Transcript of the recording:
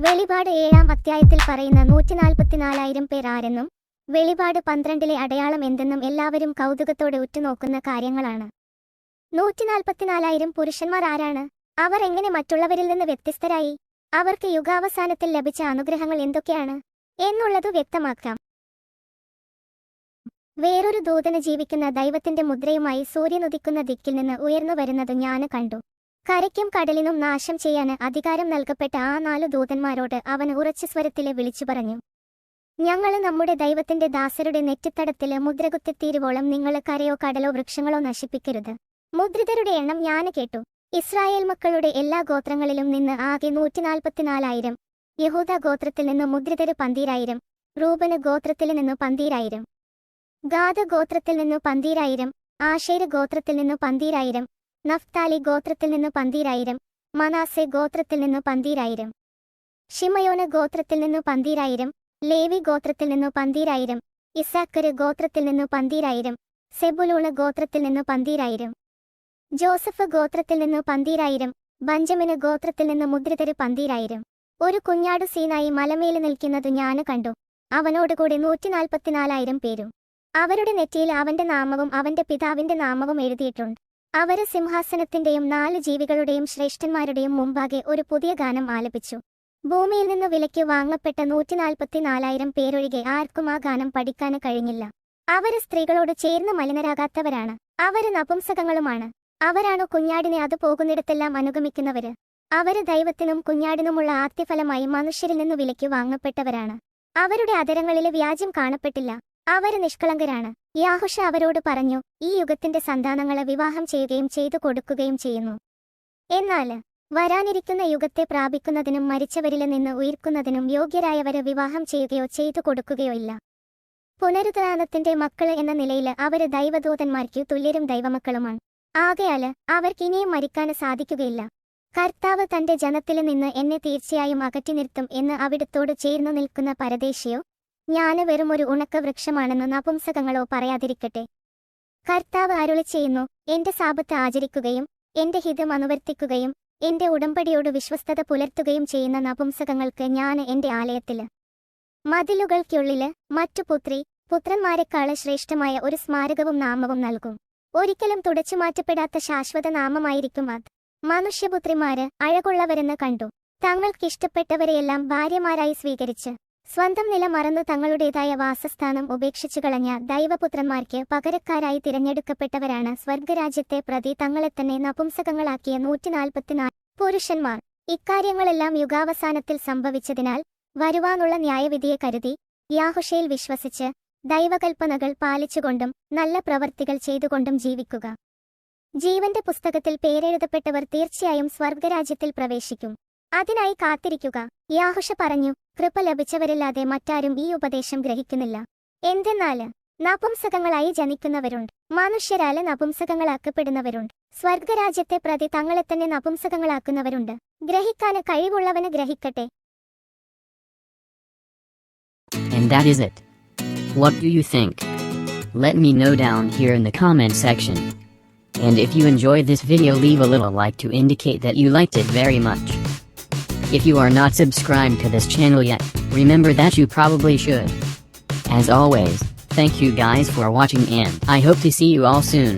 വെളിപാട് 7-ാം അധ്യായത്തിൽ പറയുന്ന 144,000 പേർ ആരെന്നും വെളിപാട് 12-ലെ അടയാളം എന്തെന്നും എല്ലാവരും കൗതുകത്തോടെ ഉറ്റുനോക്കുന്ന കാര്യങ്ങളാണ്. 144,000 പുരുഷന്മാർ ആരാണ്? അവർ എങ്ങനെ മറ്റുള്ളവരിൽ നിന്ന് വ്യത്യസ്തരായി? അവർക്ക് യുഗാവസാനത്തിൽ ലഭിച്ച അനുഗ്രഹങ്ങൾ എന്തൊക്കെയാണ് എന്നുള്ളത് വ്യക്തമാക്കാം. വേറൊരു ദൂതന് ജീവിക്കുന്ന ദൈവത്തിന്റെ മുദ്രയുമായി സൂര്യനുദിക്കുന്ന ദിക്കിൽ നിന്ന് ഉയർന്നു വരുന്നത് ഞാൻ കണ്ടു. കരയ്ക്കും കടലിനും നാശം ചെയ്യാന് അധികാരം നൽകപ്പെട്ട ആ 4 ദൂതന്മാരോട് അവൻ ഉറച്ച സ്വരത്തില് വിളിച്ചു പറഞ്ഞു, ഞങ്ങള് നമ്മുടെ ദൈവത്തിന്റെ ദാസരുടെ നെറ്റിത്തടത്തില് മുദ്രകുത്തിത്തീരുവോളം നിങ്ങള് കരയോ കടലോ വൃക്ഷങ്ങളോ നശിപ്പിക്കരുത്. മുദ്രിതരുടെ എണ്ണം ഞാൻ കേട്ടു. ഇസ്രായേൽ മക്കളുടെ എല്ലാ ഗോത്രങ്ങളിലും നിന്ന് ആകെ 144,000, യഹൂദ ഗോത്രത്തിൽ നിന്ന് മുദ്രിതര് 12,000, റൂബന് ഗോത്രത്തിൽ നിന്ന് 12,000, ഗാദ ഗോത്രത്തിൽ നിന്ന് 12,000, ആശേര് ഗോത്രത്തിൽ നിന്ന് 12,000, നഫ്താലി ഗോത്രത്തിൽ നിന്ന് 12,000, മനാസെ ഗോത്രത്തിൽ നിന്ന് 12,000, ഷിമയോന് ഗോത്രത്തിൽ നിന്ന് 12,000, ലേവി ഗോത്രത്തിൽ നിന്ന് 12,000, ഇസ്സാക്കര് ഗോത്രത്തിൽ നിന്ന് 12,000, സെബുലൂണ് ഗോത്രത്തിൽ നിന്ന് 12,000, ജോസഫ് ഗോത്രത്തിൽ നിന്ന് 12,000, ബഞ്ചമിന് ഗോത്രത്തിൽ നിന്ന് മുദ്രിതര് 12,000. ഒരു കുഞ്ഞാടു സീനായി മലമേല് നിൽക്കുന്നത് ഞാൻ കണ്ടു. അവനോടുകൂടെ 144,000 പേരും. അവരുടെ നെറ്റിയിൽ അവന്റെ നാമവും അവന്റെ പിതാവിന്റെ നാമവും എഴുതിയിട്ടുണ്ട്. അവര് സിംഹാസനത്തിന്റെയും 4 ജീവികളുടെയും ശ്രേഷ്ഠന്മാരുടെയും മുമ്പാകെ ഒരു പുതിയ ഗാനം ആലപിച്ചു. ഭൂമിയിൽ നിന്ന് വിലയ്ക്ക് വാങ്ങപ്പെട്ട 144,000 പേരൊഴികെ ആർക്കും ആ ഗാനം പഠിക്കാന് കഴിഞ്ഞില്ല. അവര് സ്ത്രീകളോട് ചേർന്ന് മലിനരാകാത്തവരാണ്. അവര് നപുംസകങ്ങളുമാണ്. അവരാണു കുഞ്ഞാടിനെ അത് പോകുന്നിടത്തെല്ലാം അനുഗമിക്കുന്നവര്. അവര് ദൈവത്തിനും കുഞ്ഞാടിനുമുള്ള ആദ്യഫലമായി മനുഷ്യരിൽ നിന്നു വിലയ്ക്ക് വാങ്ങപ്പെട്ടവരാണ്. അവരുടെ അധരങ്ങളില് വ്യാജ്യം കാണപ്പെട്ടില്ല. അവര് നിഷ്കളങ്കരാണ്. യാഹുഷ അവരോട് പറഞ്ഞു, ഈ യുഗത്തിന്റെ സന്താനങ്ങളെ വിവാഹം ചെയ്യുകയും ചെയ്തു കൊടുക്കുകയും ചെയ്യുന്നു. എന്നാല് വരാനിരിക്കുന്ന യുഗത്തെ പ്രാപിക്കുന്നതിനും മരിച്ചവരില് നിന്ന് ഉയിർക്കുന്നതിനും യോഗ്യരായവര് വിവാഹം ചെയ്യുകയോ ചെയ്തു കൊടുക്കുകയോ ഇല്ല. പുനരുത്ഥാനത്തിന്റെ മക്കള് എന്ന നിലയില് അവര് ദൈവദൂതന്മാർക്കു തുല്യരും ദൈവമക്കളുമാണ്. ആകയാല് അവർക്കിനിയും മരിക്കാന് സാധിക്കുകയില്ല. കർത്താവ് തന്റെ ജനത്തില് നിന്ന് എന്നെ തീർച്ചയായും അകറ്റി നിർത്തും എന്ന് അവിടുത്തോട് ചേർന്നു നിൽക്കുന്ന പരദേശിയോ, ഞാന് വെറുമൊരു ഉണക്ക വൃക്ഷമാണെന്ന് നപുംസകങ്ങളോ പറയാതിരിക്കട്ടെ. കർത്താവ് അരുളിച്ചെയ്യുന്നു, എന്റെ സാപത്ത് ആചരിക്കുകയും എന്റെ ഹിതം അനുവർത്തിക്കുകയും എന്റെ ഉടമ്പടിയോട് വിശ്വസ്തത പുലർത്തുകയും ചെയ്യുന്ന നപുംസകങ്ങൾക്ക് ഞാന് എന്റെ ആലയത്തില് മതിലുകൾക്കുള്ളില് മറ്റു പുത്രന്മാരെക്കാള് ശ്രേഷ്ഠമായ ഒരു സ്മാരകവും നാമവും നൽകും. ഒരിക്കലും തുടച്ചുമാറ്റപ്പെടാത്ത ശാശ്വത നാമമായിരിക്കും അത്. മനുഷ്യപുത്രിമാര് അഴകുള്ളവരെന്ന് കണ്ടു. തങ്ങൾക്കിഷ്ടപ്പെട്ടവരെയെല്ലാം ഭാര്യമാരായി സ്വീകരിച്ച് സ്വന്തം നില മറന്നു തങ്ങളുടേതായ വാസസ്ഥാനം ഉപേക്ഷിച്ചു കളഞ്ഞ ദൈവപുത്രന്മാർക്ക് പകരക്കാരായി തിരഞ്ഞെടുക്കപ്പെട്ടവരാണ് സ്വർഗരാജ്യത്തെ പ്രതി തങ്ങളെത്തന്നെ നപുംസകങ്ങളാക്കിയ 144 പുരുഷന്മാർ. ഇക്കാര്യങ്ങളെല്ലാം യുഗാവസാനത്തിൽ സംഭവിച്ചതിനാൽ വരുവാനുള്ള ന്യായവിധിയെ കരുതി യാഹുഷയിൽ വിശ്വസിച്ച് ദൈവകൽപ്പനകൾ പാലിച്ചുകൊണ്ടും നല്ല പ്രവർത്തികൾ ചെയ്തുകൊണ്ടും ജീവിക്കുക. ജീവന്റെ പുസ്തകത്തിൽ പേരെഴുതപ്പെട്ടവർ തീർച്ചയായും സ്വർഗരാജ്യത്തിൽ പ്രവേശിക്കും. അതിനായി കാത്തിരിക്കുക. യാഹുഷ പറഞ്ഞു, കൃപ ലഭിച്ചവരില്ലാതെ മറ്റാരും ഈ ഉപദേശം ഗ്രഹിക്കുന്നില്ല. എന്തെന്നാല് നപുംസകങ്ങളായി ജനിക്കുന്നവരുണ്ട്, മനുഷ്യരാല് നപുംസകങ്ങളാക്കപ്പെടുന്നവരുണ്ട്, സ്വർഗരാജ്യത്തെ പ്രതി തങ്ങളെത്തന്നെ നപുംസകങ്ങളാക്കുന്നവരുണ്ട്. ഗ്രഹിക്കാന് കഴിവുള്ളവന് ഗ്രഹിക്കട്ടെ. And that is it. What do you think? Let me know down here in the comment section. And if you enjoyed this video, leave a little like to indicate that you liked it very much. If you are not subscribed to this channel yet, remember that you probably should. As always, thank you guys for watching and I hope to see you all soon.